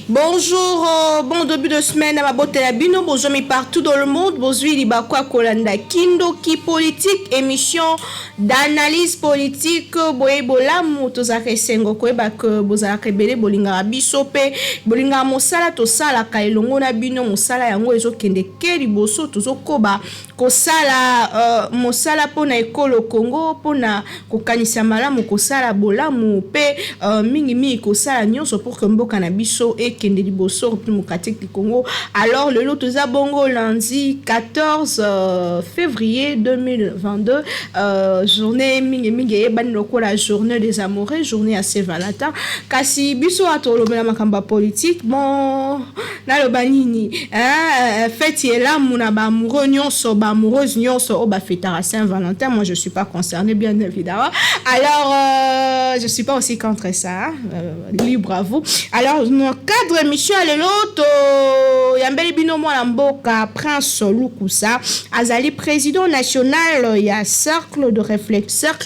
Bonjour, bon début de semaine à ma beauté la bino, bonjour mais partout dans le monde, bonjour Libakwa Kolanda Kindo qui politique, émission d'analyse politique, boye bolamu tozaka sengo koyeba que bozalaka ebele bolinga bisope, bolinga mosala tosala ka elongo na bino mosala yango ezokende ke liboso tozokoba kosala mosala pona ekolo Congo pona kokanisa malamu kosala bolamu pe mingi kosala nyonso pour que mboka na biso ekende liboso République du Congo. Alors le lot toza bongo lundi 14 février 2022, journée mingi bani lokola journée des amoureux, journée à Saint-Valentin. Kasi biso atolobela makamba politique bon na lo banini fête là muna ba amoureux nyonso ba amoureuse nyonso o ba fête à Saint-Valentin. Moi je suis pas concernée bien évidemment. Alors je suis pas aussi contre ça, libre à vous. Alors nos cadre émission à l'autre yambeli bino mwana mboka Prince Lukusa azali président national il y a cercle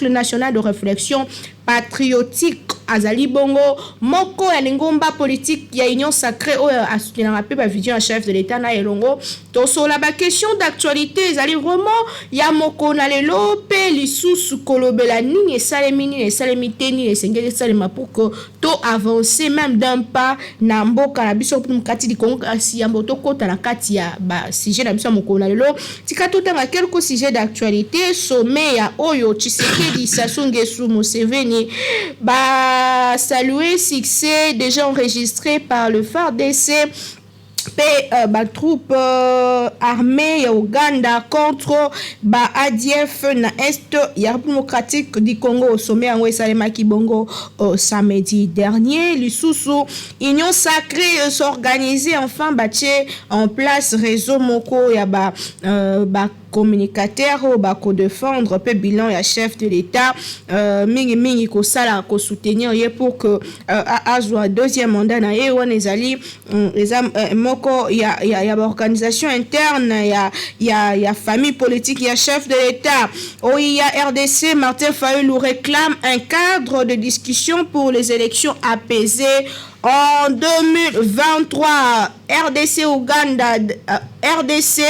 national de réflexion patriotique azali bongo moko ya lingomba politique ya union sacrée o asutena rapé ba vision chef de l'état na elongo to sur la question d'actualité ezali vraiment ya moko na lelo pe lisusu kolobela nini esalemi teni esengeli salema pour que to avancer même d'un pas na mboka na biso pour mkati di Congo kasi ya mboto kota na kati ya ba sujet na biso moko na lelo tika totanga quelques sujets d'actualité sommet ya oyo Tshisekedi Sassou Nguesso Museveni bah saluer succès déjà enregistré par le FARDC troupe armée ya Uganda contre ADF na est ya démocratique du Congo au sommet en esalemaki bongo samedi dernier. Lisusu union sacrée s'organiser enfin batie en place réseau moko ya communicateur au bako défendre peu bilan ya chef de l'état mingi ko sala ko soutenir ye pour que azwa deuxième mandat na ye wana ezali moko ya organisation interne ya famille politique ya chef de l'état OIA RDC Martin Fayulu réclame un cadre de discussion pour les élections apaisées en 2023. RDC Uganda RDC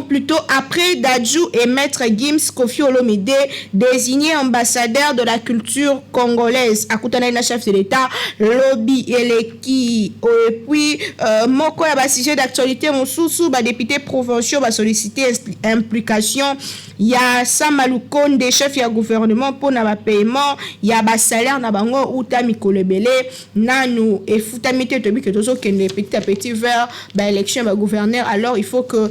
plutôt après Dadju et Maître Gims Kofi Olomide désigné ambassadeur de la culture congolaise. Akutana na chef de l'État, lobby eleki et puis moko ya ba sujet d'actualité mosusu ba député provinciaux ba solliciter implication ya Samalu Konde chef ya gouvernement pour na ba paiement ya ba salaire na bango uta mikolebele nanu et futamite tobi que tozo kende petit à petit vers ba élection ba gouverneur. Alors il faut que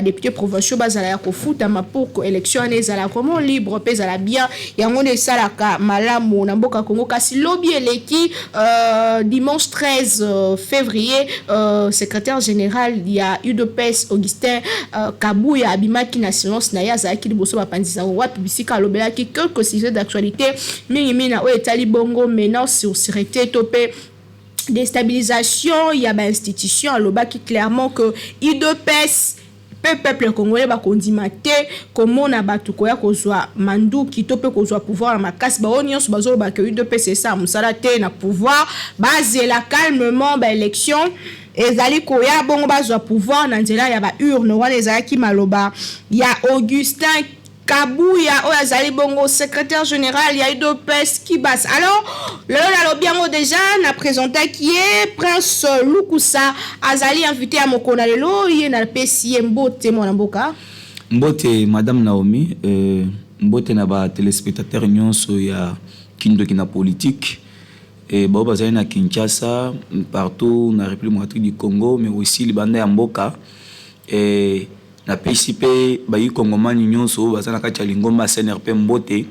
député provinciaux bazala ko futama pour que élection ezala vraiment libre pe ezala bien yango ne salaka malamu na mboka Congo kasi lobby eleki dimanche 13 février secrétaire général ya UDPS Augustin Kabuya abimaki na séance na ya zaki liboso bapandisa wapi bisika lobelaki quelques sujets d'actualité mingi na o etali bongo menace sur sûreté topé déstabilisation il y a ba institution aloba qui clairement que IDPS peuple congolais ba kondimate comment na batu koya kozwa manduki to pe kozwa pouvoir na makasi ba onyoso bazolo ba que IDPS c'est ça musala te na pouvoir base la calmement ba élection ezali koya bongo bazwa pouvoir na nzela ya ba urne wana ezalaki maloba ya Augustin Kabuya Oyazali Bongo, secrétaire général, il y a eu deux pèses qui bassent. Alors, le lobbyamo déjà n'a présenté qui est Prince Lukusa Azali invité à Mokonalelo, il y a un PCM Mbote Monamboka. Mbote, Madame Naomi, Mbote n'a pas téléspectateur nyonso ya Kindo qui na politique. Et bon, bazali na Kinshasa, partout na République du Congo, mais aussi les bandes à Mboka. Et na PCP bayi kongomani nyonso bazana kati ya lingomba CNRP Mbote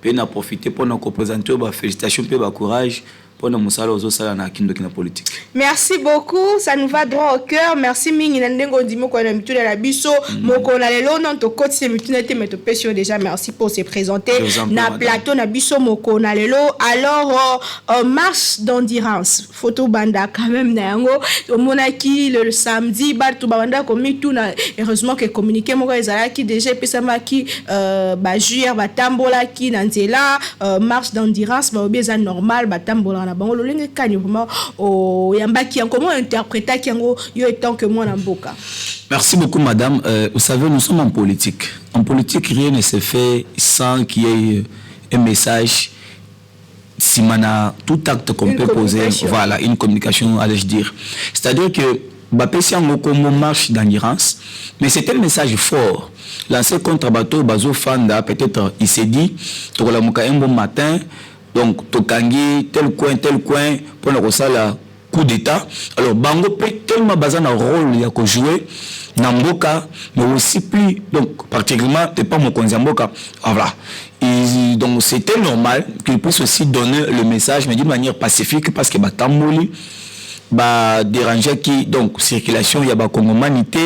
pe na profiter pour na représenter ba félicitations pe ba courage pour nous musala aux autres na kindo kina politique. Merci beaucoup, ça nous va droit au cœur. Merci mingi na ndengo dimo ko na mituna la biso moko na lelo non to koti mituna te meto pesio déjà merci pour se présenter na plateau na biso moko na lelo. Alors marche d'endurance photo banda quand même na yango au monaki le samedi batu banda ko mituna heureusement que communiquer moko ezala ki déjà pesama ki ba juer ba tambola ki na nzela marche d'endurance ba obeza normal ba tambola na bango lolenge kanyo vraiment o yambaki en comment interpréter kiango yo étant que moi na mboka. Merci beaucoup madame. Vous savez nous sommes en politique. En politique rien ne se fait sans qu'il y ait un message. Si mana tout acte qu'on peut poser, voilà, une communication, allais-je dire. C'est-à-dire que Bapessi en comme marche d'endurance, mais c'est un message fort. Lancé contre bateau Bazo Fanda, peut-être il s'est dit, tu as un bon matin, donc Tokangi, tel coin, pour le la coup d'état. Alors Bango peut tellement baser un rôle il y a jouer Namboka, mais aussi plus, donc particulièrement, t'es pas mon Konzamboka. Voilà. Et donc c'était normal qu'il puisse aussi donner le message, mais d'une manière pacifique, parce que Batamboli, ba déranger qui donc circulation il y a ba congomanité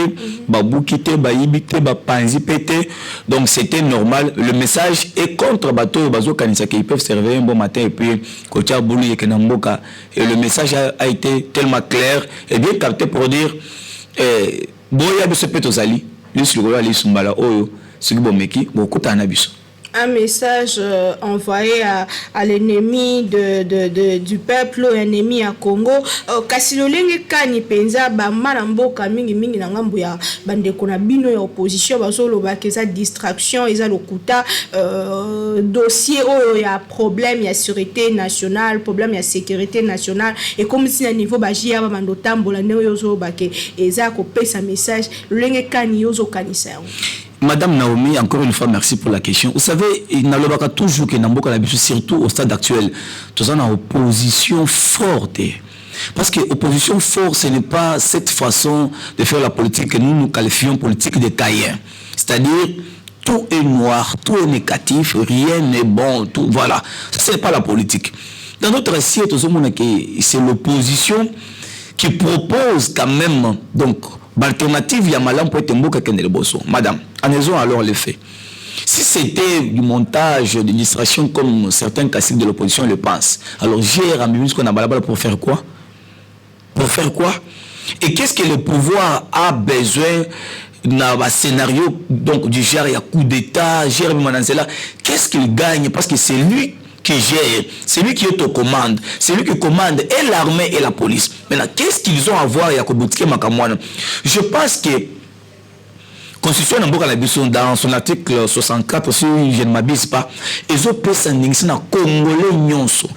ba boukité ba ibité ba panzi pété, donc c'était normal. Le message est contre bateau bazo kanisa qui peuvent se réveiller un bon matin et puis kocha boulou yekenamboka, et le message a été tellement clair et bien capté pour dire boya biso petozali li sur ali sumbala oyo siki bomeki bokota na biso. Un message envoyé à l'ennemi du peuple, ennemi à Congo. Kasi lolenge kani penza ba malamboka mingi na ngambo ya bande kona bino ya opposition baso lo ba keza distraction eza lokuta dossier oyo ya problème ya sécurité nationale, problème ya sécurité nationale, et comme si à niveau ba jia ba mando tambola ne yozo ba ke eza ko pesa message lolenge kani yozo kanisa. Madame Naomi, encore une fois, merci pour la question. Vous savez, il n'a pas toujours que Namboka l'habitude, surtout au stade actuel, tout en opposition forte. Parce que opposition forte, ce n'est pas cette façon de faire la politique que nous qualifions politique de tailleur. C'est-à-dire, tout est noir, tout est négatif, rien n'est bon, tout, voilà. Ça, ce n'est pas la politique. Dans notre assiette, c'est l'opposition qui propose quand même, donc, l'alternative, il y a malam pour être mboka kenel bosso. Madame, analysons alors les faits. Si c'était du montage, de distraction comme certains classiques de l'opposition le pensent, alors j'ai ramené ce qu'on a balabala pour faire quoi? Pour faire quoi? Et qu'est-ce que le pouvoir a besoin dans un scénario donc, du genre, il y a coup d'État, Jérémy Mananzela, qu'est-ce qu'il gagne? Parce que c'est lui qui gère, c'est lui qui est aux commandes, c'est lui qui commande et l'armée et la police. Maintenant, qu'est-ce qu'ils ont à voir avec Kobutike Makamwana? Je pense que Constitution dans son article 64, si je ne m'abuse pas, ils ont pris un Congolais nyonso.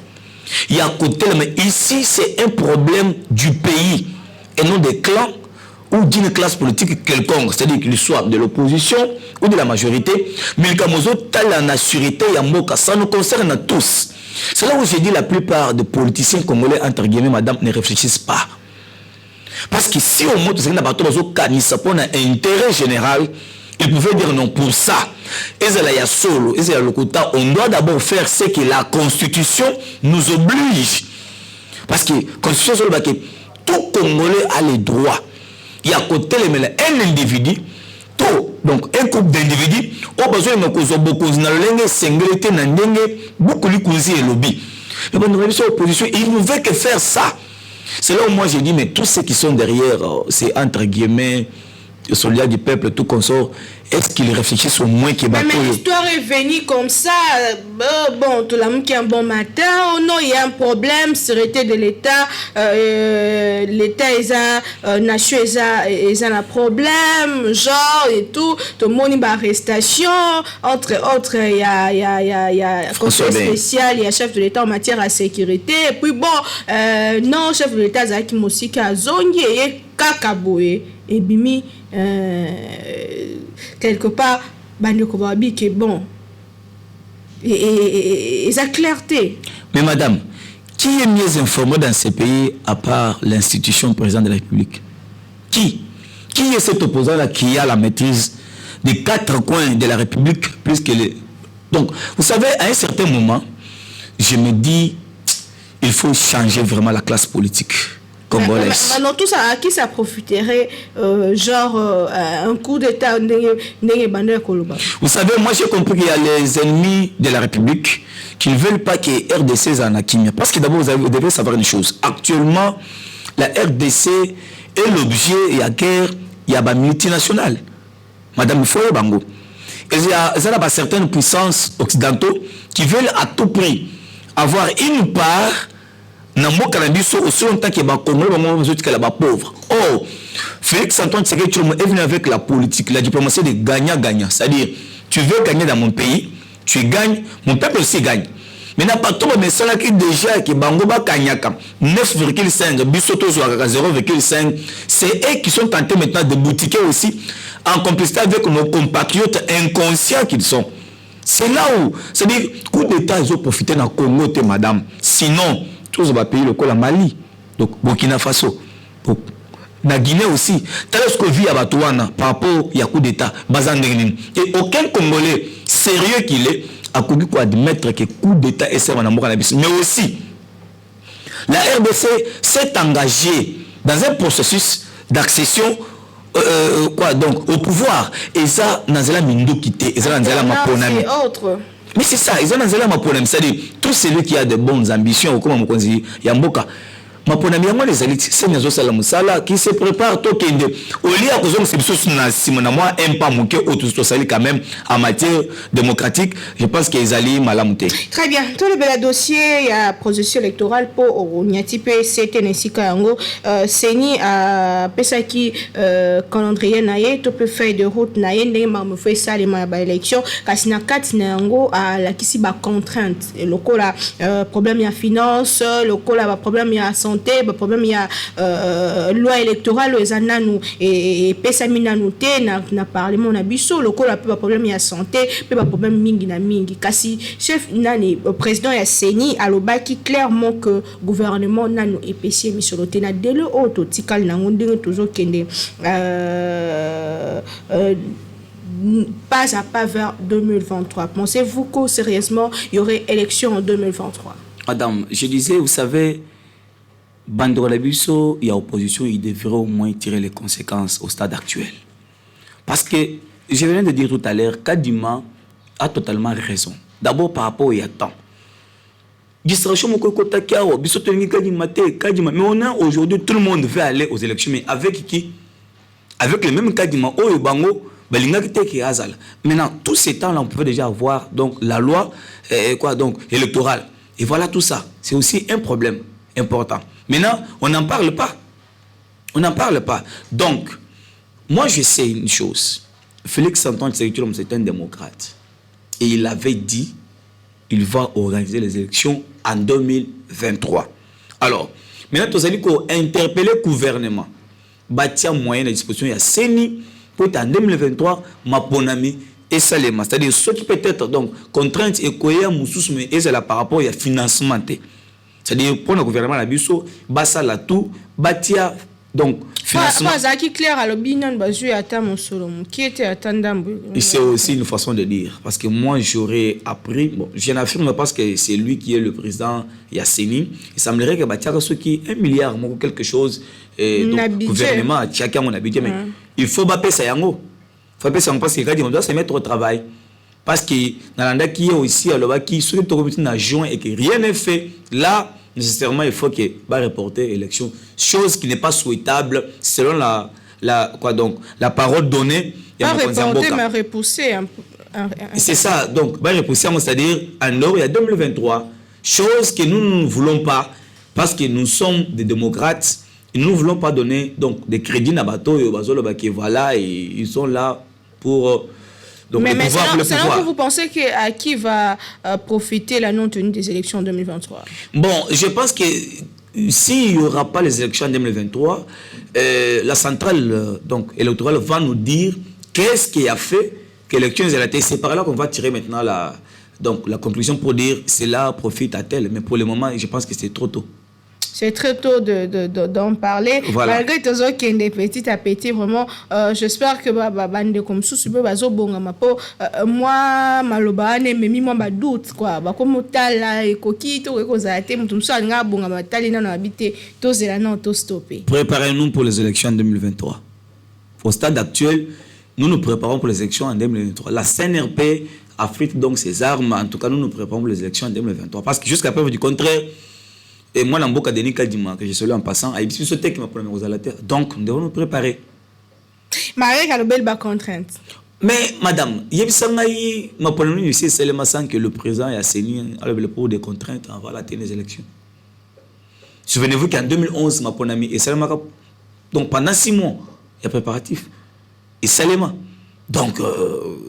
Il y a côté, mais ici, c'est un problème du pays et non des clans ou d'une classe politique quelconque, c'est-à-dire qu'il soit de l'opposition ou de la majorité, mais la sécurité, ça nous concerne tous. C'est là où j'ai dit la plupart des politiciens congolais, entre guillemets, madame, ne réfléchissent pas. Parce que si au moins, pour un intérêt général, ils pouvaient dire non pour ça. On doit d'abord faire ce que la Constitution nous oblige. Parce que la Constitution, tout Congolais a les droits. Il y a côté un individu, donc un couple d'individus, au besoin de beaucoup de lobby. L'opposition, il ne veut que faire ça. C'est là où moi j'ai dit, mais tous ceux qui sont derrière, c'est entre guillemets, les soldats du peuple, tout consort, est-ce qu'ils réfléchissent au moins qui mais l'histoire est venue comme ça. Bon, tout le monde qui a un bon matin, oh non, il y a un problème, sécurité de l'État, l'État, nation, ils ont un problème, genre et tout le monde est en arrestation, entre autres, il y a conseil spécial, il y a chef de l'État en matière de sécurité, et puis bon, non, chef de l'État, Zaki Mosika, Zongi, et Kakaboué, et Bimi, quelque part, Bandeko Babi qui est bon. Et sa clarté. Mais madame, qui est mieux informé dans ce pays à part l'institution présidente de la République? Qui est cet opposant-là qui a la maîtrise des 4 coins de la République puisque les... Donc, vous savez, à un certain moment, je me dis, il faut changer vraiment la classe politique congolaise. Maintenant, tout ça, à qui ça profiterait, un coup d'État? Vous savez, moi j'ai compris qu'il y a les ennemis de la République qui ne veulent pas que RDC en Akimia. Parce que d'abord, vous devez savoir une chose. Actuellement, la RDC est l'objet, il y a guerre, il y a multinationale. Madame Foye Bango. Et il y a certaines puissances occidentaux qui veulent à tout prix avoir une part dans le Canadiso aussi longtemps que les Congolais pauvres. Oh, Félix Antoine Tshisekedi est venu avec la politique, la diplomatie de gagnant-gagnant. C'est-à-dire, tu veux gagner dans mon pays, tu gagnes, mon peuple aussi gagne. Mais n'a pas tout, mais cela qui déjà qui Bangoba Kanyaka 9,5, Bissoto 0,5, c'est eux qui sont tentés maintenant de boutiquer aussi en complicité avec nos compatriotes inconscients qu'ils sont. C'est là où, c'est-à-dire, coup d'État, ils ont profité dans le Congo, madame. Sinon, tous les pays, le Cola Mali, donc Burkina Faso, la Guinée aussi, tel que vit à Batouana par rapport à coup d'État, et aucun Congolais sérieux qu'il est, a connu pour admettre que coup d'État est servi en amour. Mais aussi, la RDC s'est engagée dans un processus d'accession au pouvoir. Et ça, dans la mindo quitté, et ça, dans la maponami. Mais c'est ça, ils ont dans la maponami. C'est-à-dire, tout celui qui a de bonnes ambitions, comme on dit, Yamboka. Maponami yango les élites c'est nazo sala musala qui se prépare to kende au lieu à cause de ces choses na simona moi un pas manqué autour sali quand même en matière démocratique je pense qu'ils allaient malamute. Très bien, tout le bel dossier il y a processus électoral pour Nyatipe c'était Nesika yango Seni a pesaki calendrier naie to peut faire de route naie ndenge ma fait ça les ma élection kasina kat na yango a la kisi ba contrainte lokola problème ya finance lokola ba problème ya le problème il y a loi électorale aux ananou et pesamina noté na parlement na biso le problème il y a santé pas problème mingi na mingi kasi chef nani président ya Seni alobaki clairement que gouvernement nanu épicier misoloté na dele auto tikal na ndenge toujours kende pas à pas vers 2023. Pensez-vous que sérieusement il y aurait élection en 2023? Madame, je disais, vous savez, Bandolabiso, il y a opposition, il devrait au moins tirer les conséquences au stade actuel. Parce que, je viens de dire tout à l'heure, Kadima a totalement raison. D'abord par rapport au temps. Distraction, mais on a aujourd'hui, tout le monde veut aller aux élections, mais avec qui? Avec le même Kadima, oh, Bango, maintenant, tous ces temps-là, on pouvait déjà avoir donc, la loi électorale. Et voilà tout ça. C'est aussi un problème important. Maintenant, on n'en parle pas. On n'en parle pas. Donc, moi, je sais une chose. Félix Antoine Tshisekedi, c'est un démocrate. Et il avait dit, il va organiser les élections en 2023. Alors, maintenant, tu as dit qu'on interpellé le gouvernement. Bâtir moyen de disposition, il y a Seni, pour être en 2023, Maponami et Salema. C'est-à-dire, ceux qui peut-être, donc, contraintes et quoi, Moussous, mais c'est là par rapport au financement. C'est-à-dire, pour le gouvernement, la biso, basa la tout, batia, donc, financement. Et c'est aussi une façon de dire. Parce que moi, j'aurais appris, bon, je n'affirme parce que c'est lui qui est le président Yasseni. Il semblerait que batia, ceux qui, 1 milliard, quelque chose, donc, gouvernement, chacun mon habitude, mais il faut bapper ça yango. Il faut bapper ça parce qu'il doit se mettre au travail. Parce que dans l'anda qui est aussi à l'Oba qui sur le comité n'a juin et que rien n'est fait, là, nécessairement, il faut qu'il va reporter l'élection. Chose qui n'est pas souhaitable selon la parole donnée. Pas reporter, mais repousser. C'est ça, donc, va repousser, c'est-à-dire en Europe, il y a 2023, chose que nous ne voulons pas, parce que nous sommes des démocrates, et nous ne voulons pas donner donc, des crédits à bateau et au bateau, voilà, et ils sont là pour. Donc, mais selon vous, vous pensez à qui va profiter la non-tenue des élections en 2023? Bon, je pense que s'il n'y aura pas les élections en 2023, la centrale électorale va nous dire qu'est-ce qui a fait que l'élection a été. C'est par là qu'on va tirer maintenant la conclusion pour dire cela profite à tel. Mais pour le moment, je pense que c'est trop tôt. C'est très tôt d'en parler. Voilà. Malgré tout ça, qui est petit à petit, vraiment, j'espère que bande comme sous super bazo bon ma po moi maloba ne mais moi ba doute quoi ba comme tala et kokito et cause ate mutum so nga bon ma tali na habiter to zela non to stopper. Préparez-nous pour les élections en 2023. Au stade actuel, nous nous préparons pour les élections en 2023. La CNRP affrite donc ses armes. En tout cas, nous nous préparons pour les élections en 2023. Parce que jusqu'à preuve du contraire, et moi, l'amboka Denis Kadima, que je salue en passant, a eu ce texte qui m'a promis aux alatères. Donc, nous devons nous préparer. Marie a le bel bas contrainte. Mais, madame, il y a ma polémique ici, c'est le matin que le président a assaini le pour des contraintes avant la tenue des élections. Souvenez-vous qu'en 2011, ma polémique, et donc pendant 6 mois, il y a préparatif. Et seulement. Donc,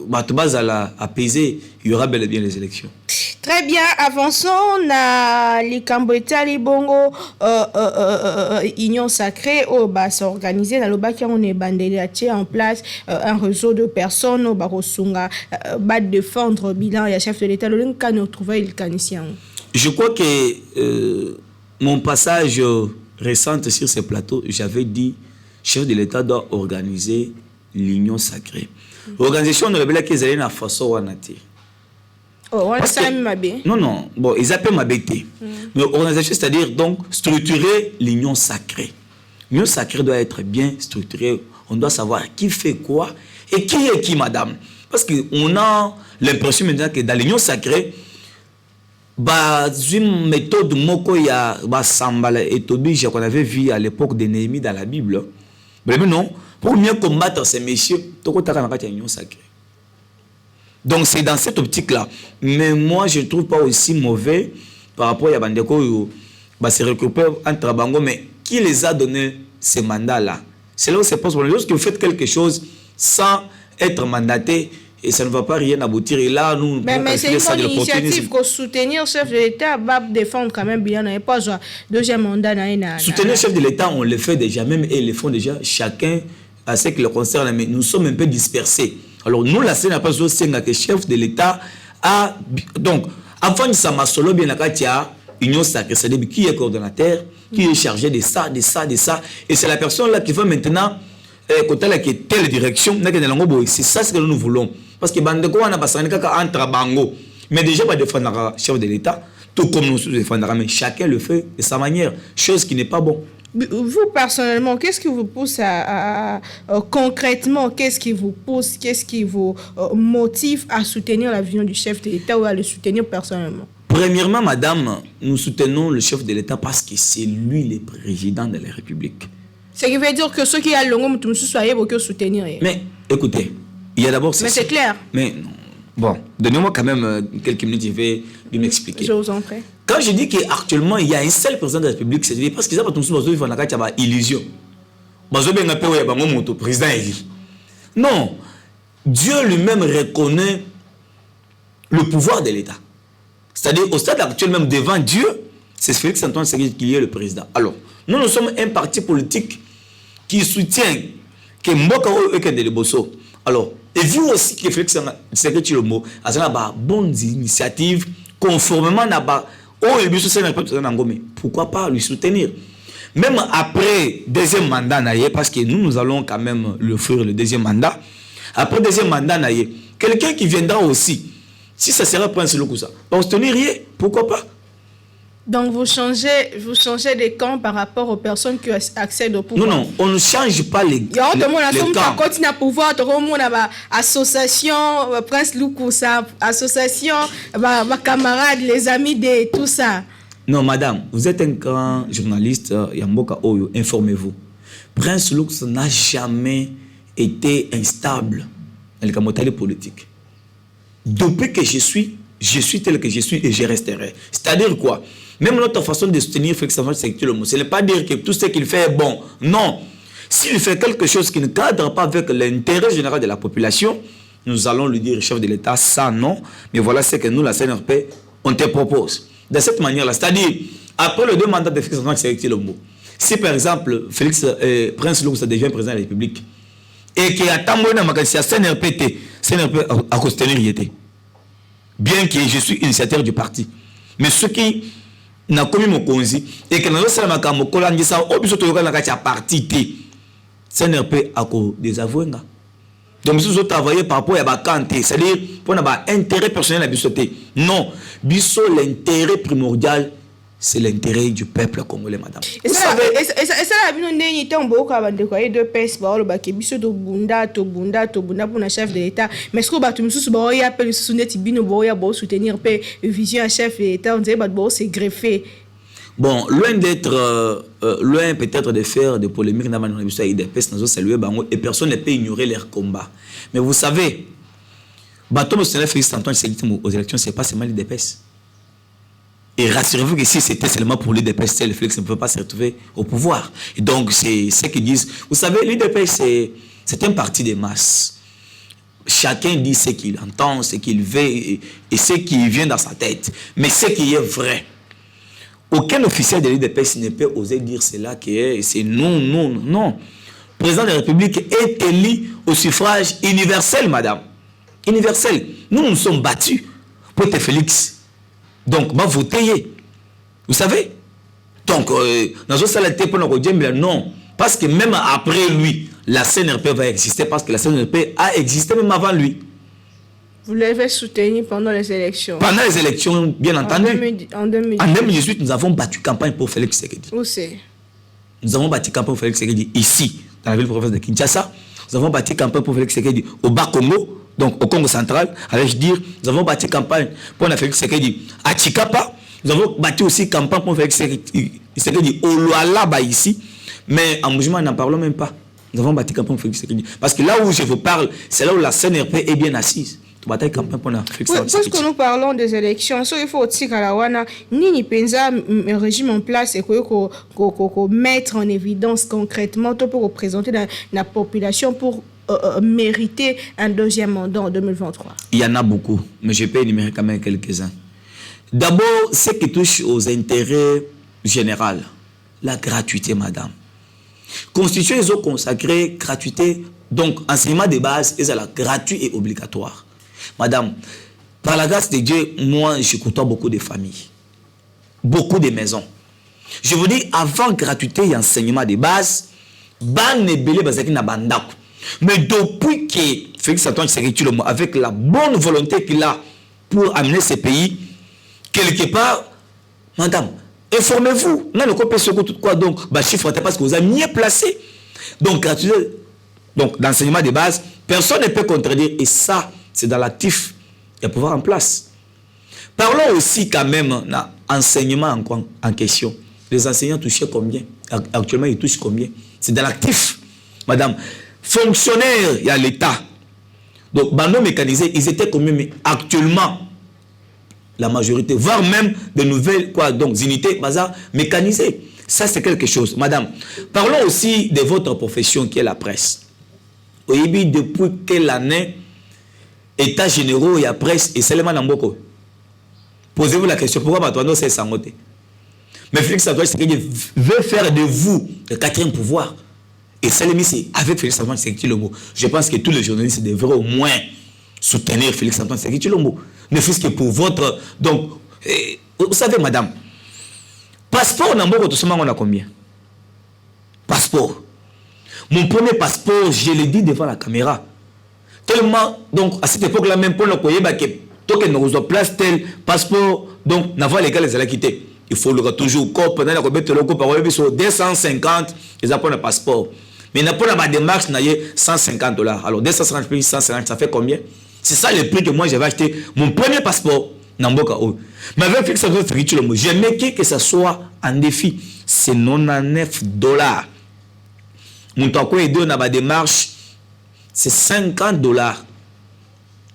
base à la apaiser, il y aura bel et bien les élections. Très bien, avançons na Likambeta Libongo Union Sacrée au bas s'organiser dans le bas qui on est bandé en place un réseau de personnes au barosunga bas défendre bilan et chef de l'État le link nous trouver le canicien. Je crois que mon passage récent sur ce plateau, j'avais dit chef de l'État doit organiser l'Union Sacrée. L'organisation de la qui est allée dans la façon wanati. Oh, on ça mabé. Non, bon, ils appellent mabété. Mais organisation, c'est-à-dire donc structurer l'Union Sacrée. L'Union Sacrée doit être bien structurée. On doit savoir qui fait quoi et qui est qui, madame. Parce qu'on a l'impression maintenant que dans l'Union Sacrée, une méthode moko ya sambala et tobige qu'on avait vu à l'époque de Néhémie dans la Bible. Mais non, pour mieux combattre ces messieurs, toko taka na kati ya Union Sacrée. Donc c'est dans cette optique-là. Mais moi, je ne trouve pas aussi mauvais par rapport à Bandeko, se regrouper entre Bango, mais qui les a donné ces mandats-là? C'est là où c'est possible. Lorsque vous faites quelque chose sans être mandaté, et ça ne va pas rien aboutir. Et là, nous... Mais c'est une bonne initiative pour soutenir le chef de l'État, défendre quand même bien, et pas genre deuxième mandat. Soutenir le chef de l'État, on le fait déjà, même, et ils le font déjà, chacun à ce qui le concerne, mais nous sommes un peu dispersés. Alors, nous, la scène n'a pas aussi que le chef de l'État a... Donc, avant de ça, solo bien la Katia, Union Sacrée, c'est-à-dire qui est coordonnateur, qui est chargé de ça, de ça, de ça. Et c'est la personne là qui va maintenant, quand elle a telle direction, c'est ça ce que nous voulons. Parce que Bandeko, on a passé entre Bango. Mais déjà, pas défendre le chef de l'État, tout comme nous défendons, mais chacun le fait de sa manière, chose qui n'est pas bon. Vous, personnellement, qu'est-ce qui vous pousse concrètement, qu'est-ce qui vous pousse, qu'est-ce qui vous motive à soutenir la vision du chef de l'État ou à le soutenir personnellement? Premièrement, madame, nous soutenons le chef de l'État parce que c'est lui le président de la République. Ce qui veut dire que ceux qui ont le long, vous soyez beaucoup soutenir. Mais écoutez, il y a d'abord... Mais c'est clair. Mais bon, donnez-moi quand même quelques minutes, je vais m'expliquer. Je vous en prie. Quand je dis qu'actuellement, il y a un seul président de la République, c'est parce qu'ils ont pas une illusion. Non. Dieu lui-même reconnaît le pouvoir de l'État. C'est-à-dire, au stade actuel, même devant Dieu, c'est Félix Antoine Tshisekedi qui est le président. Alors, nous sommes un parti politique qui soutient que Mboka Oekende de Bosso. Alors, et vous aussi que Félix Tshisekedi Tshilombo a une bonne initiative conformément à pourquoi pas lui soutenir? Même après deuxième mandat, parce que nous allons quand même le faire le deuxième mandat. Après deuxième mandat, quelqu'un qui viendra aussi, si ça sera Prince Lukusa, on se tenir, pourquoi pas? Donc vous changez de camp par rapport aux personnes qui accèdent au pouvoir. Non, on ne change pas les camps. On continue à pouvoir, on a association Prince Lukusa, association, camarades, les amis de tout ça. Non, madame, vous êtes un grand journaliste, Yamboka Oyo, informez-vous. Prince Lukusa n'a jamais été instable dans le camotali politique. Depuis que je suis tel que je suis et je resterai. C'est-à-dire quoi? Même notre façon de soutenir Félix Antoine Tshisekedi Tshilombo, ce n'est pas dire que tout ce qu'il fait est bon. Non. S'il fait quelque chose qui ne cadre pas avec l'intérêt général de la population, nous allons lui dire, chef de l'État, ça non. Mais voilà ce que nous, la CNRP, on te propose. De cette manière-là. C'est-à-dire, après les 2 mandats de Félix Antoine Tshisekedi Tshilombo, si par exemple, Prince Lukusa devient président de la République, et qu'il y a tant de CNRP a soutenir. Bien que je suis initiateur du parti. Mais ceux qui na komi mokonzi et que nazo sala makambo kolangisa o biso to yoka na kati ya parti te CNRP ako désavouer nga. Donc biso zo travailler par rapport à ba kanté, c'est-à-dire pour na ba intérêt personnel na biso te. Non, biso l'intérêt primordial c'est l'intérêt du peuple congolais, madame. Et ça la bino ndeni tombo ka bande ko de pes ba lo ba ke biso to bunda pour na chef de l'état. Mais ce que ba tout mususu ba ya appelle mususu neti bino ba ya ba soutenir pe vision à chef de l'état, on dirait ba ba c'est greffé. Bon, loin d'être loin peut-être de faire des polémiques dans la biso des pes nazo saluer bango et personne ne peut ignorer leur combat. Mais vous savez, bateau le Sénégal Félix Antoine Tshisekedi aux élections, c'est pas seulement l'IDPS. Et rassurez-vous que si c'était seulement pour l'IDPS, le Félix ne peut pas se retrouver au pouvoir. Et donc, c'est ce qu'ils disent. Vous savez, l'IDPS, c'est un parti de masse. Chacun dit ce qu'il entend, ce qu'il veut et ce qui vient dans sa tête. Mais ce qui est vrai. Aucun officiel de l'IDPS ne peut oser dire cela, que c'est non. Le président de la République est élu au suffrage universel, madame. Universel. Nous nous sommes battus pour être Félix. Donc, va voter. Vous savez? Donc, dans ce salade pour nous dire non. Parce que même après lui, la CNRP va exister parce que la CNRP a existé même avant lui. Vous l'avez soutenu pendant les élections? Pendant les élections, bien entendu. En 2018. En 2018, nous avons battu campagne pour Félix Tshisekedi. Où c'est? Nous avons battu campagne pour Félix Tshisekedi ici, dans la ville province de Kinshasa. Nous avons battu campagne pour Félix Tshisekedi au Bas-Congo. Donc au Congo central, allais-je dire, nous avons bâti campagne pour Félix Tshisekedi à Chikapa. Nous avons bâti aussi campagne pour Félix Tshisekedi au Lualaba ici. Mais en mouvement, n'en parlons même pas. Nous avons bâti campagne pour Félix Tshisekedi. Parce que là où je vous parle, c'est là où la CNRP est bien assise. Campagne pour Félix Tshisekedi. Puisque nous parlons des élections, il faut aussi que Nini Penza régime en place et qu'on mettre en évidence concrètement pour représenter la population pour mériter un deuxième mandat en 2023? Il y en a beaucoup, mais je peux énumérer quand même quelques-uns. D'abord, ce qui touche aux intérêts généraux, la gratuité, madame. Constitution, ils ont consacré gratuité, donc enseignement de base, ils sont gratuit et obligatoire. Madame, par la grâce de Dieu, moi, je côtoie beaucoup de familles, beaucoup de maisons. Je vous dis, avant gratuité et enseignement de base, ban ne belé bazaki na bandako. Mais depuis que Félix Antoine Tshisekedi, avec la bonne volonté qu'il a pour amener ce pays, quelque part, madame, informez-vous. Non, le copé sur tout quoi donc, bah chiffre parce que vous avez mieux placé. Donc gratuité, donc l'enseignement de base, personne ne peut contredire et ça, c'est dans l'actif, il y a pouvoir en place. Parlons aussi quand même d'enseignement en question. Les enseignants touchaient combien? Actuellement, ils touchent combien? C'est dans l'actif, madame. Fonctionnaires, il y a l'État. Donc, bando mécanisés, ils étaient combien? Mais actuellement, la majorité, voire même de nouvelles unités mécanisées. Ça, c'est quelque chose. Madame, parlons aussi de votre profession qui est la presse. Oui, depuis quelle année, État généraux et la presse et seulement Namboko? Posez-vous la question, pourquoi maintenant c'est sangoté? Mais Félix Antoine Tshisekedi veut faire de vous le quatrième pouvoir. Et ça, c'est avec Félix Antoine Tshisekedi Tshilombo. Je pense que tous les journalistes devraient au moins soutenir Félix Antoine Tshisekedi Tshilombo. Ne fût-ce que pour votre... Donc, vous savez, madame, passeport, on a combien? Passeport. Mon premier passeport, je l'ai dit devant la caméra. Tellement, donc, à cette époque-là, même pour le coyer, tant que nous avons place tel passeport, donc, n'avoir les gars, les allons quitter. Il faut le toujours cop, pendant la copie, le cop, par sur 250, ils apprennent le passeport. Mais n'a pas la démarche, n'a $150. Alors, 250 plus 150, ça fait combien? C'est ça le prix que moi j'avais acheté mon premier passeport. Namboka O. Mais avec Félix Antoine Tshisekedi Tshilombo, j'aimais que ça soit un défi. C'est $99. Mon temps aidé dans la démarche, c'est $50.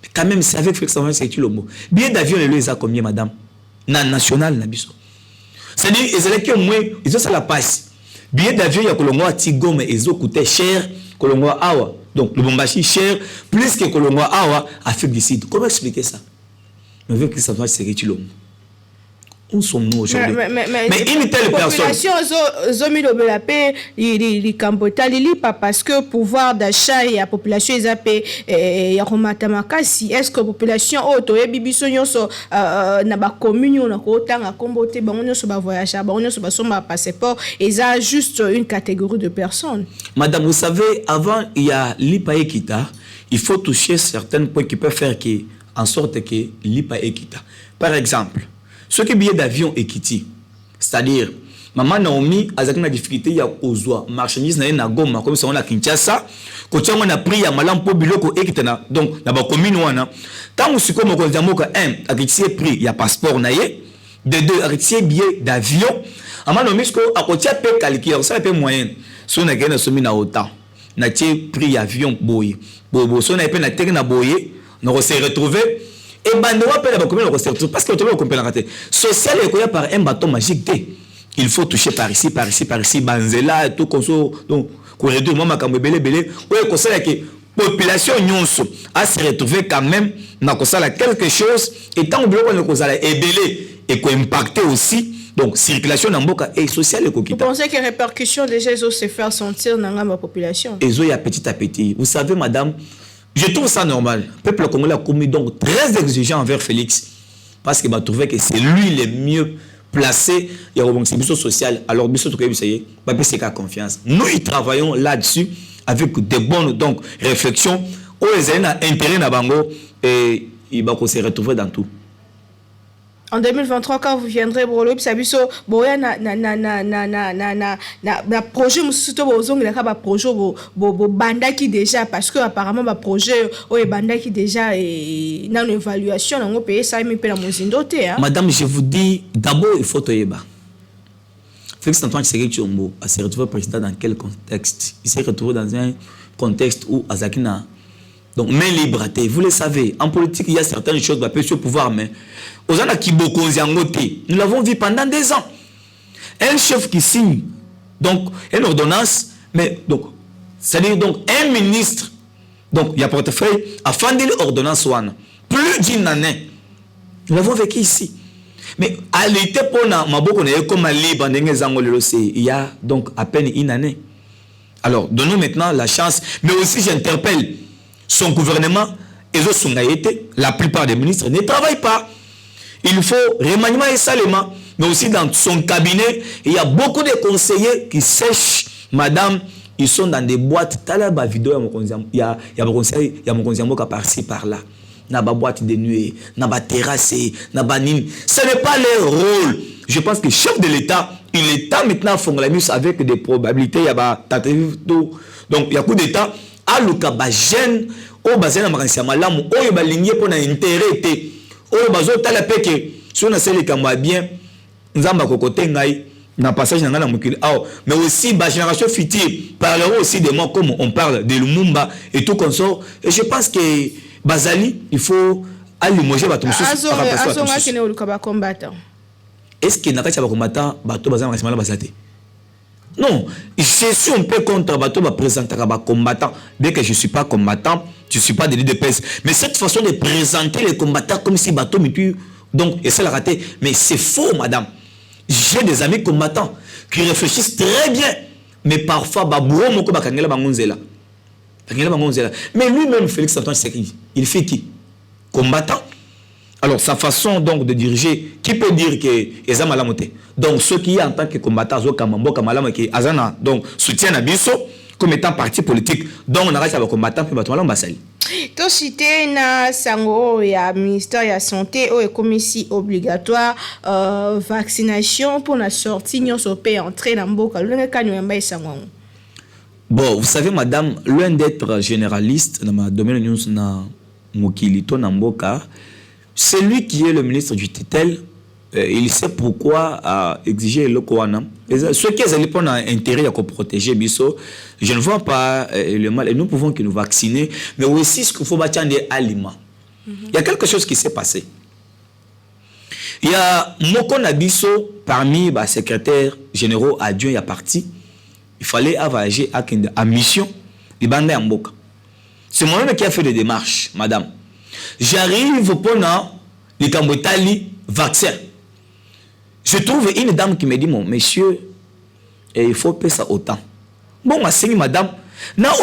Mais quand même, c'est avec Félix Antoine Tshisekedi Tshilombo. Billet d'avion, les a combien, madame? National, Nabiso. C'est-à-dire, ils ont moins, ils ont ça la passe. Billet d'avion, il y a Kolongo à Tigom, ils ont coûté cher, Kolongo à Awa. Donc, le Bombashi cher, plus que Kolongo à Awa, Afrique du Sud. Comment expliquer ça? Mais avec Félix Antoine Tshisekedi Tshilombo, Où sommes-nous aujourd'hui? Mais une telle personne. Population zomilobela pe li kambota li pas parce que pouvoir d'achat et la population ils appellent ya komata makasi. Est-ce que population auto e bibiso nyonso na ba commune na ko tanga kombote bango nyonso ba voyager bango nyonso ba soma passeport et ça juste une catégorie de personnes. Madame, vous savez, avant il y a l'IPA Ekita, il faut toucher certains points qui peuvent faire que en sorte que l'IPA Ekita. Par exemple, ce qui est billet d'avion Ekiti, c'est-à-dire maman Naomi a une difficulté ya kozwa marchandise na Goma comme ça on a Kinshasa ko tsango na prix ya malam po biloko ekitana donc na ba commune wana tant usiko mo ko zamoka un akitie prix ya passeport na ye de deux akitie billet d'avion maman Naomi sko akotia pe calculer ça pe moyenne so na gena somi na autant na tie prix ya avion boye bobo so na pe na teke na boye na ko se retrouver et bandewa pe la commune na ko se retrouver parce que to ko la rater social et ko ya par un bâton magique té. Il faut toucher par ici, par ici, par ici, Banzela, tout comme ça. Donc, corridor, moi, ma belé, belé. Oui, comme ça, que population nyonso a se retrouver quand même dans quelque chose. Et tant que nous avons belé et qu'on impacté aussi. Donc, circulation dans Mboka et social et Vous pensez que les répercussions déjà se faire sentir dans la population? Et il y a petit à petit. Vous savez, madame, je trouve ça normal. Le peuple congolais a commis donc très exigeant envers Félix. Parce qu'il va trouver que c'est lui le mieux placé, il y a un biseau social. Alors, biseau tout ça y est, c'est qu'à confiance. Nous, y travaillons là-dessus avec de bonnes donc réflexions. Où les gens ont intérêt à Bango et il va se retrouver dans tout. En 2023, quand vous viendrez Brolo, puis ça biso boya na projet musuto bozong la ka projet bo banda qui déjà parce que apparemment ba projet o e banda qui déjà et na une évaluation on payer ça mais pe la mozindo te hein. Madame, je vous dis d'abord il faut toyeba. Félix Antoine Tshisekedi Tshilombo a se retrouvé président dans quel contexte? Il s'est retrouvé dans un contexte où Azakina donc main libre. Vous le savez, en politique il y a certaines choses bah peut se pouvoir mais nous l'avons vu pendant 2 ans. Un chef qui signe donc une ordonnance, mais donc c'est-à-dire donc un ministre, donc il y a portefeuille a fondé l'ordonnance one plus d'une année. Nous l'avons vécu ici. Mais à l'été pour na maboko na comme libre il y a donc à peine une année. Alors donnons maintenant la chance, mais aussi j'interpelle son gouvernement et la plupart des ministres ne travaillent pas. Il faut remaniement et salement, mais aussi dans son cabinet, il y a beaucoup de conseillers qui sèchent, madame, ils sont dans des boîtes, talaba vidéo, il y a mon conseiller qui par-ci par-là, na ba boîte de nuit, na ba terrasse, na ba nine. Ce n'est pas leur rôle. Je pense que le chef de l'État, il est temps maintenant à Fongolamus avec des probabilités, il y a ba donc il y a coup d'État, à l'ouka ba jeune, au bazin na makansi malamu, au ba ligné pour na intérêt. Oh bazo tala peke si on a celle qui m'a bien nzamba kokote ngai na passage na mukili mais aussi ba génération future parleront aussi de moi comme on parle de Lumumba et tout comme ça et je pense que Bazali il faut aller manger ba tout est-ce que na kati ba combattant bato bazana masimala basate non je suis un peu contre bato ba présenter ba combattant bien que je suis pas combattant. Je ne suis pas de l'UDPS. Mais cette façon de présenter les combattants comme si bateau me tue, donc, et ça l'a raté. Mais c'est faux, madame. J'ai des amis combattants qui réfléchissent très bien. Mais parfois, mais lui-même, Félix Antoine Tshisekedi, il fait qui? Combattant. Alors, sa façon donc de diriger, qui peut dire que Eza Malamote? Donc, ceux qui en tant que combattants, donc, soutiennent Abisso, comme étant parti politique donc on arrête avec combattant puis bato basali to cité na sango ya ministère ya santé o commission obligatoire vaccination pour la sortie nyonso pe entrer na mboka longa kanyo ya mbaye sango. Bon, vous savez madame, loin d'être généraliste dans ma domaine news na mokili to na mboka, c'est lui qui est le ministre du tutelle. Il sait pourquoi exiger le Koana. Ceux qui ont intérêt à protéger Bisso, je ne vois pas le mal. Et nous pouvons que nous vacciner, mais aussi ce qu'il faut bâtir des aliments. Il y a quelque chose qui s'est passé. Il y a Moko Nabiso parmi les secrétaires généraux adjoints, il y a parti. Il fallait voyager à mission. C'est moi-même qui a fait les démarches, madame. J'arrive pendant les Cambotali vaccin. Je trouve une dame qui me dit, mon monsieur, il faut payer ça autant. Bon, ma seigneur, madame, na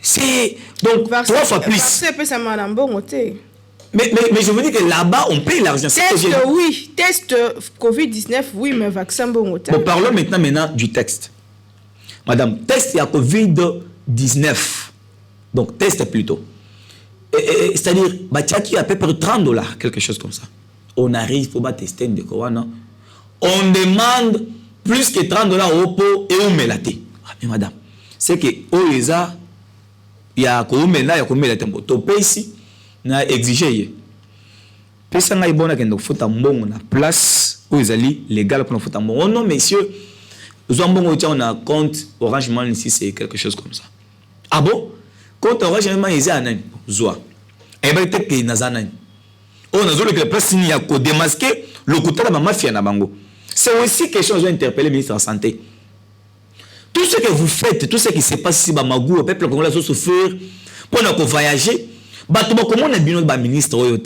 c'est donc 3 fois plus. Mais je veux dire que là-bas, on paye l'argent. Test, oui. Test Covid-19, oui, mais vaccin, bon, bon, parlons maintenant du texte. Madame, test, il y a Covid-19. Donc, test plutôt. C'est-à-dire, qui a à peu près $30, quelque chose comme ça. On arrive, il faut pas tester de corona. On demande plus que $30 au pot et on met la thé. Mais madame, c'est que il y a combien là, il y a combien de temps. Tu payes ici, na exigé. Puis ça n'a pas bon qu'on faut un bon na place où ils allaient légal pour nous faire un bon. Oh non messieurs, nous avons bon on a compte Orange Money ici c'est quelque chose comme ça. Ah bon? Compte Orange Money ils ont un zoa. Et ben peut-être que na zanan. On a zolo que la place il y a ko démasquer le côté de la mafia na bango. C'est aussi quelque chose à interpeller le ministre de la Santé. Tout ce que vous faites, tout ce qui se passe ici, Bamagou, le peuple congolais a souffert, pour nous voyager, comment on a bien nos ministres,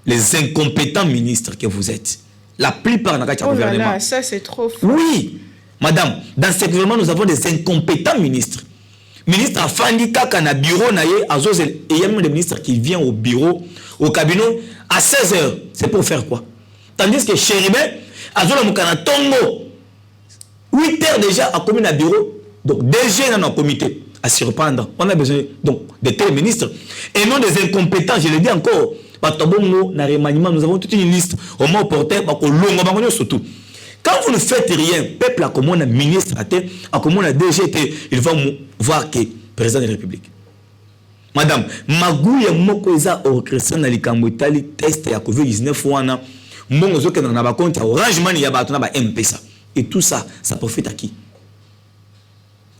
les incompétents ministres que vous êtes. La plupart dans le gouvernement. Ça c'est trop fort. Oui, madame, dans ce gouvernement, nous avons des incompétents ministres. Ministre Afandi Kaka na bureau, et il y a même des ministres qui viennent au bureau, au cabinet, à 16h. C'est pour faire quoi? Tandis que Chéribé, Azola Moukana Tongo, 8 heures déjà à commis à bureau, donc DG dans nos comités à surprendre. On a besoin donc de tels ministres et non des incompétents, je le dis encore. Nous avons toute une liste au moins porté surtout. Quand vous ne faites rien, peuple a comme on a ministre a comme on a DG, il va voir que président de la République. Madame, Magouya Mokoza au Christian Nalikambotali test ya COVID-19 wana mbongo zoke na ba compte Orange Money ya bato na ba M-Pesa. Et tout ça, ça profite à qui?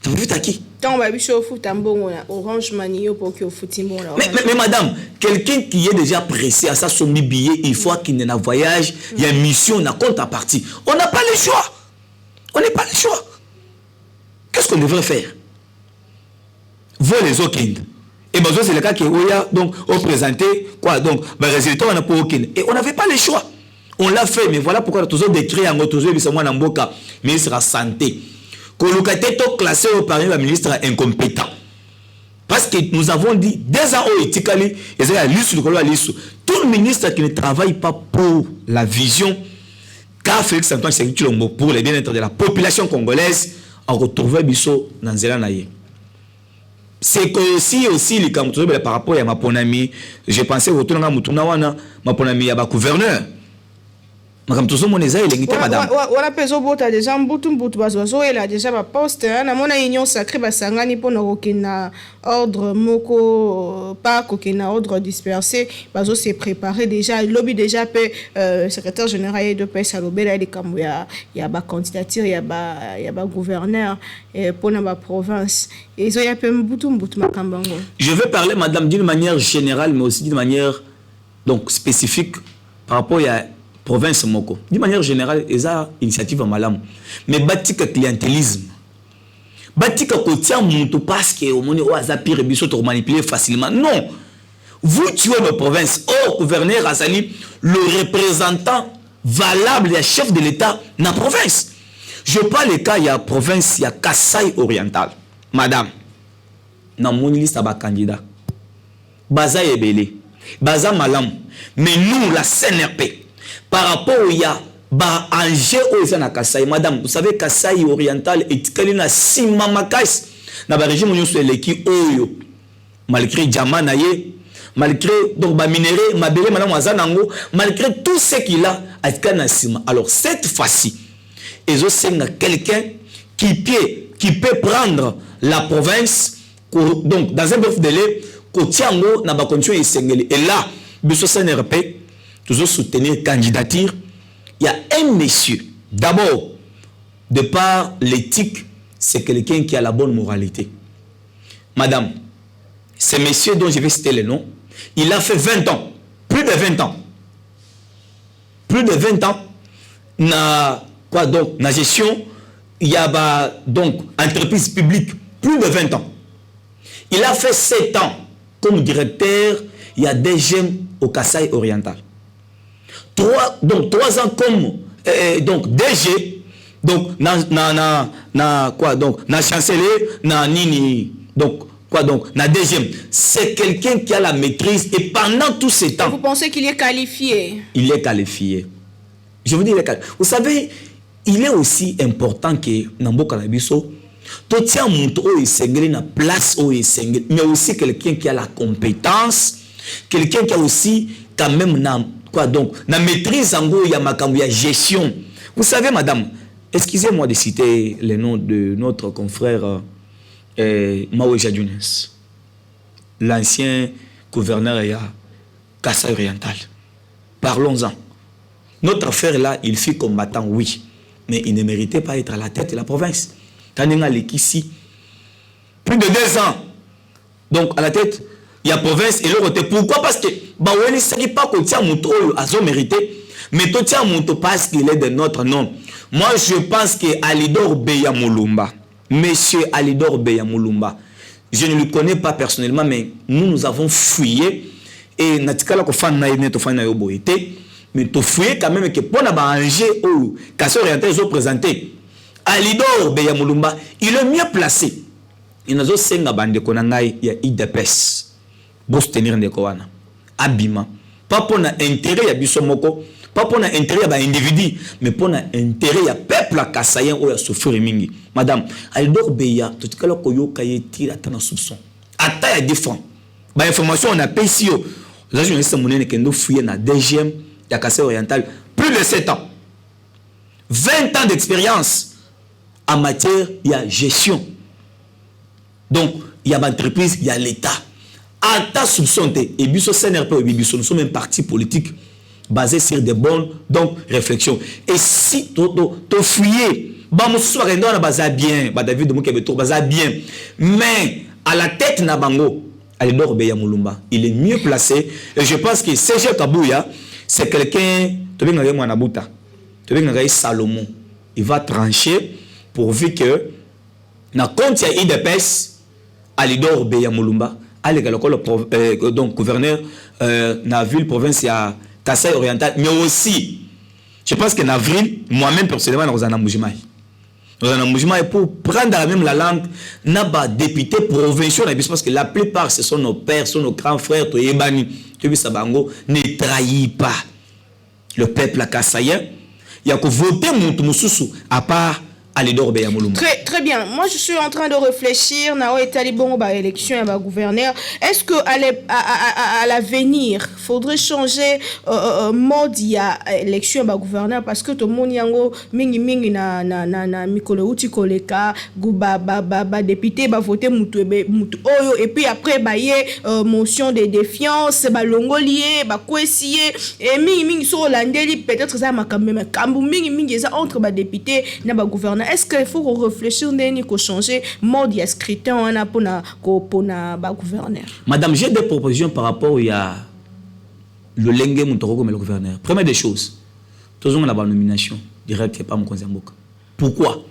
Ça profite à qui? Mais madame, quelqu'un qui est déjà pressé à ça, son billet, il faut qu'il ait un voyage, il y a une mission, on a compte à partir. On n'a pas le choix. On n'a pas le choix. Qu'est-ce qu'on devrait faire? Voir les autres. Et bien, c'est le cas qui est donc, on présentait quoi? Donc, le résultat, on n'a pas aucun. Et on n'avait pas le choix. On l'a fait, mais voilà pourquoi nous avons décrit en autorisé, ministre de la Santé. Que le cas classé au parmi le ministre incompétent. Parce que nous avons dit, dès ans où éthiquement, tout le ministre qui ne travaille pas pour la vision, car Félix Antoine Tshisekedi Tshilombo pour le bien-être de la population congolaise, a retrouvé Bisso dans Zélanaye. C'est que aussi les camps par rapport à ma ponami, j'ai pensé au tour de ma ponami à ma gouverneur. Madame tout mon eza elengite madame. Wala peso bota déjà mbutu bazo ela déjà ba poste na mona union sacrée basangani pour na ordre moko pas kokena ordre dispersé bazo se préparer déjà lobby déjà pe secrétaire général de PS alobela les kambo ya ba candidature ya ba gouverneur pour na ba province et zo ya pe mbutu makambango. Je veux parler madame d'une manière générale mais aussi d'une manière donc spécifique par rapport à province moko. D'une manière générale, il y a une initiative en malam. Mais batika clientélisme. Batika kotia monto parce que au monde a pire biso to manipuler facilement. Non. Vous tuez nos provinces. Oh, gouverneur Azali, le représentant valable et chef de l'État dans la province. Je parle le cas, il y a province, il y a Kasaï oriental. Madame, dans mon liste, il y a candidat. Baza Ebele. Baza Malam. Mais nous, la CNRP, par rapport au ya ba Angers au na Kasaï, madame, vous savez Kasaï oriental est kalina sima makas na ba régime nyonso eleki oyo malgré diamant naye malgré donc ba minéré mabele madame azanango malgré tout ce qu'il a atkana sima. Alors cette fois-ci ezo senga quelqu'un qui peut prendre la province donc dans un bref délai kotiango na ba condition esengeli et là biso CNRP toujours soutenir candidature. Il y a un monsieur, d'abord, de par l'éthique, c'est quelqu'un qui a la bonne moralité. Madame, ce monsieur dont je vais citer le nom, il a fait 20 ans, plus de 20 ans. Plus de 20 ans, na gestion, il y a donc entreprise publique, plus de 20 ans. Il a fait 7 ans comme directeur, il y a des gemmes au Kasaï oriental. 3 ans comme donc DG, donc quoi donc na chancelier na nini donc quoi donc na DG, c'est quelqu'un qui a la maîtrise et pendant tout ce temps. Vous pensez qu'il est qualifié? Il est qualifié. Je vous dis, vous savez, il est aussi important que Namboka Nabiso, tout tient mon tour et na place où mais aussi quelqu'un qui a la compétence, quelqu'un qui a aussi quand même quoi donc na maîtrise en gros il y a gestion. Vous savez madame, excusez-moi de citer le nom de notre confrère Maouja Younes, l'ancien gouverneur de Kasaï Oriental. Parlons-en. Notre affaire là, il fut combattant, oui, mais il ne méritait pas être à la tête de la province. Tanenga Lekissi, plus de 2 ans. Donc à la tête, il y a province et l'autre. Pourquoi? Parce que Baweli ne pas que tia Mouto a mérité, mais tout tia Mouto parce qu'il est de notre nom. Moi je pense que Alidor Beya Moulumba, monsieur Alidor Beya Moulumba, je ne le connais pas personnellement, mais nous avons fouillé et natikala ko fan na yeneto fan na yobo été. Mais tu fouilles quand même que pour n'abanger ou Kassé Oriental ils ont présenté Alidor Beya Moulumba, il est mieux placé. Il n'a pas senga bande konangai ya IDPS. Pour tenir de koana. Abima. Pas pour l'intérêt ya bisomoko, pas pour l'intérêt ya individu, mais pour l'intérêt ya peuple kassayen ou ya souffrir mingi. Madame, Alidor Beya, tout ce que la koyo kaye tire à ton soupçon. Ata ya défend. Ba information on a payé si yo. Là je ne sais mon que nous fouiller na deuxième il y a Kassé Oriental, plus de 7 ans. 20 ans d'expérience en matière, il y a gestion. Donc, il y a l'entreprise, il y a l'État. En ta soupçon, et biso CNRP, nous sommes un parti politique basé sur des bonnes donc, réflexions. Et si tu fouilles, bien, David bien, mais à la tête Nabango, Alidor Beya Moulumba, il est mieux placé. Et je pense que CG Kabouya, c'est quelqu'un, Salomon, il va trancher pourvu que, dans compte il y a IDPS, Alidor Beya Moulumba, donc gouverneur dans la ville, province, il y a Kassai Oriental, mais aussi, je pense qu'en avril, moi-même personnellement, nous avons un pour prendre la même la langue, n'a pas député provinciaux, parce que la plupart, ce sont nos pères, ce sont nos grands frères, ne trahit pas le peuple kassaïen. Il y a que voter Moussou à part Alidor Beya Moulumba. Très bien. Moi, je suis en train de réfléchir. Nao est allé bon à l'élection et gouverneur. Est-ce que à l'avenir, faudrait changer mode ya élection et gouverneur parce que tout le monde yango mingi na mikolo uti koleka ba député ba voter mutu oyo et puis après ba yé motion de défiance ba longolier ba kwesier et mingi so landeli peut-être ça makambe kambu mingi ça entre ba député na ba gouverneur. Est-ce qu'il faut réfléchir pour changer le mode de scrutin pour le gouverneur? Madame, j'ai des propositions par rapport à le Lengue Moutoro comme le gouverneur. Première des choses, tous ont la nomination directe, pas mon conseil. Pourquoi?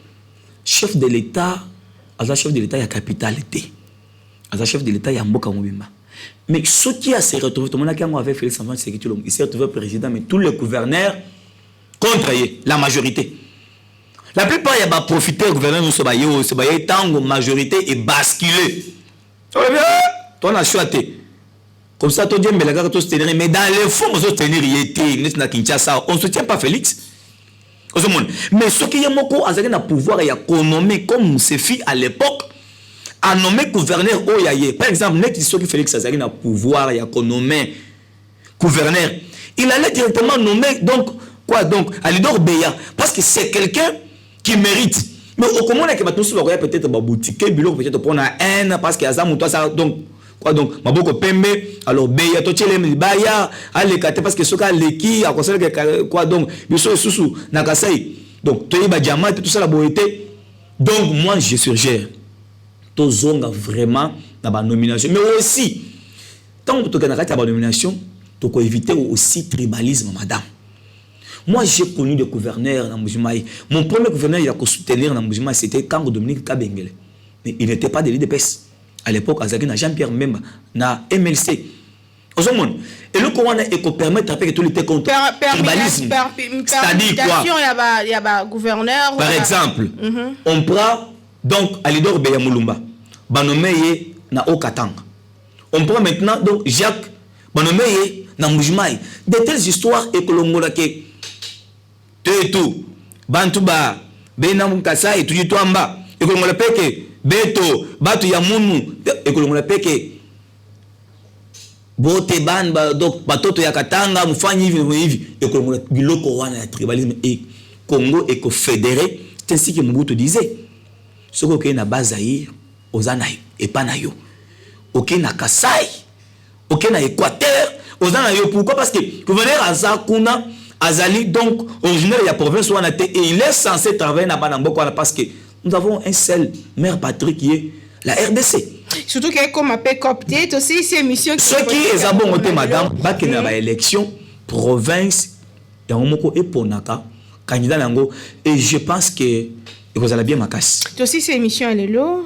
Chef de l'État, chef de l'État, il y a capitalité. Chef de l'État, il y a Mboka Mobimba. Mais ce qui a se retrouvé, tout le monde qui avait fait Félix Antoine Tshisekedi, il s'est retrouvé président, mais tous les gouverneurs contre la majorité. La plupart, il y a profité, le gouvernement, c'est tant majorité est basculé. Tu as choisi. Comme ça, tu dis, mais dans les fonds, on se tenir, on ne soutient pas Félix. Mais ce qui est beaucoup, c'est un pouvoir, il y a nommé comme Sefi à l'époque, a nommé gouverneur Oyaye. Par exemple, ce qui Félix a un pouvoir, il y a nommé gouverneur. Il allait directement nommer, donc, quoi, donc, Alidor Beya. Parce que c'est quelqu'un qui mérite. Mais au comment est-ce que tu vas peut-être boutique, peut-être prendre un haine parce qu'il y a ça, ça donc quoi donc maboko pembe alors beya to tchele mbaya ale kate parce que soka leki a conseiller quoi donc biso susu na kasai donc to yiba diamant tout ça la beauté donc moi je suggère to zonga vraiment na ba nomination mais aussi tant que tu as na nomination tu peux éviter aussi tribalisme madame. Moi, j'ai connu des gouverneurs dans Mbujimaï. Mon premier gouverneur, il a soutenir dans Mbujimaï, c'était Kango Dominique Kabengele. Mais il n'était pas de l'IDPS. À l'époque, Azaki n'a Jean-Pierre Memba, n'a MLC. Ozomon. Et le Coran est qu'on permet de tout lutter contre le tribalisme. C'est-à-dire quoi? Il y a gouverneur. Par exemple, on prend donc Alidor Beyamulumba, Banomeye na Okatanga. On prend maintenant donc Jacques Banomeye na Mujimai. De telles histoires et que l'on m'a dit tout, Bantuba, Benam Kassa et tout du Tuamba, et que l'on m'a dit Beto, Batu Yamunu, et que l'on m'a dit Bote ban donc batoto ya Katanga mfanyi hivi et que le biloko wana ya tribalisme et Congo et que fédéré c'est ainsi que Mobutu disait ce que na Bazaïr ozana et pas na yo OK na Kasai OK na Équateur ozana yo pourquoi parce que gouverneur Azakuna Azali donc originaire de la province wana et il est censé travailler na Banamboko parce que nous avons un seul maire patrie qui est la RDC. Surtout qu'il y a comme appel copté aussi ces missions. Ce qui est bon côté madame, bah qu'il y a une élection province, il y a un mot et ponaka candidat nango et je pense que vous allez bien ma casse. Aussi ces missions elle est là.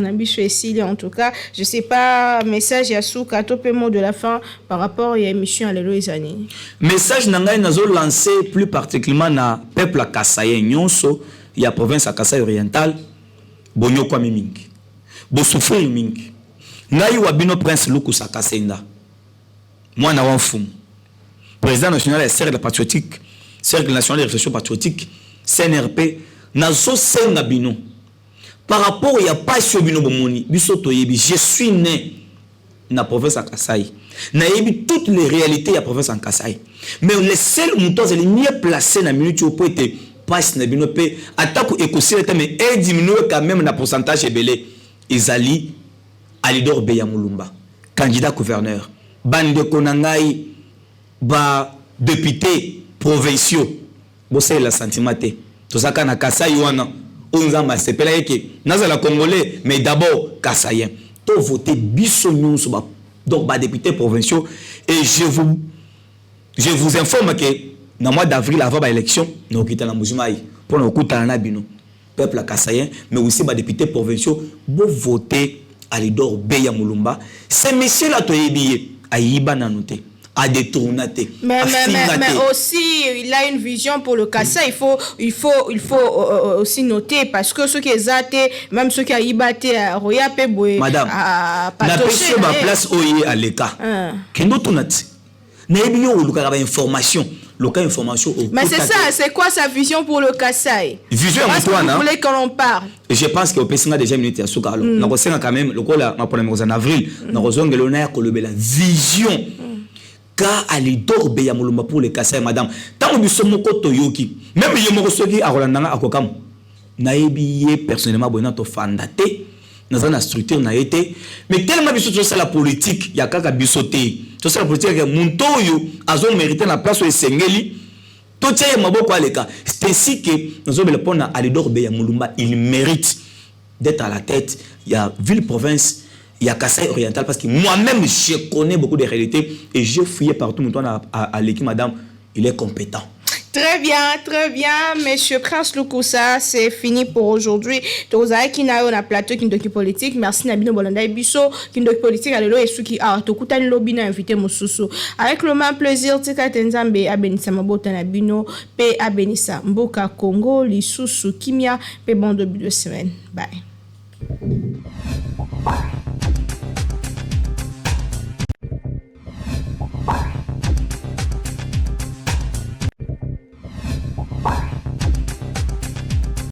Nabiso ici en tout cas, je sais pas message ya souka topé mot de la fin par rapport à émission elle est années. Message nangai nazo lancé plus particulièrement na peuple à Kasaye nyonso, il y a province à Kasaye oriental, bonyo kwa mingi. Bo souffrir mingi ngai wabino prince Lukusa Kasenda mwana wa mfumu président national et cercle patriotique cercle national de réflexion patriotique CNRP nazo senga bino par rapport ya passion bino bomoni biso toyebi je suis né na province à Kasai na yebi toutes les réalités ya province en Kasai mais les seuls moutons les mieux placés na minute pour être passe na bino pe attaque écossais mais diminuer quand même na pourcentage belé Izali Alidor Beyamulumba, candidat gouverneur, bande konangai, ba député provinciaux, bossé la sentimenté. Tout ça quand na Kasai wana, onzamba sepela yeke, nazala congolais, mais d'abord Kasayen. To voter bisognon sur donc ba député provinciaux et je vous informe que dans le mois d'avril avant l'élection, nous quittons la Moujimaï pour nous écouter na bino. Peuple Kassayen, mais aussi les députés provinciaux, pour voter à Alidor Beyamulumba. Ces messieurs-là, à Yiba Nanoute, à détourner. Mais aussi, il a une vision pour le Kassai. Il faut aussi noter, parce que ceux qui ont même ceux qui ont Yibaté à Roya Peboué, madame, la personne ma place où à l'écart. Kendo Tunati. N'ayez pas information. Information mais c'est ça, c'est quoi sa vision pour le Kassai? Vision à toi, vous voulez qu'on en parle? Je pense que au PSNA déjà minute à Soukalo. Nous avons quand même le coup là, en avril, nous avons l'honneur que le la vision. Car Alidor Beyamulumba pour le Kassai, madame. Tant que nous sommes Toyoki, même si nous sommes à Rolandanga à Kokam, naïbi personnellement bon to fandaté. Dans une structure n'a été mais tellement biso ça la politique il y a kaka bisoté tout ça la politique que montoyo azo mérité la place au Sengeli tout tient maboko aleka c'est ainsi que nous avons le pont à Alidor Beyamulumba il mérite d'être à la tête il y a ville province il y a Kassai oriental parce que moi-même je connais beaucoup de réalités et j'ai fouillé partout mon à l'équipe madame il est compétent. Très bien, monsieur Prince Lukusa, c'est fini pour aujourd'hui. Tozaï qui n'a eu un plateau qui est politique. Merci Nabino Bolanda Bisso qui est politique. Allélo et ceux qui a tokuta lobby n'a invité Moussousou. Avec le même plaisir, tika tenzambe abenisa mabota Nabino pe abenisa Mboka Congo Lisusu Kimia pe bon début de semaine. Bye.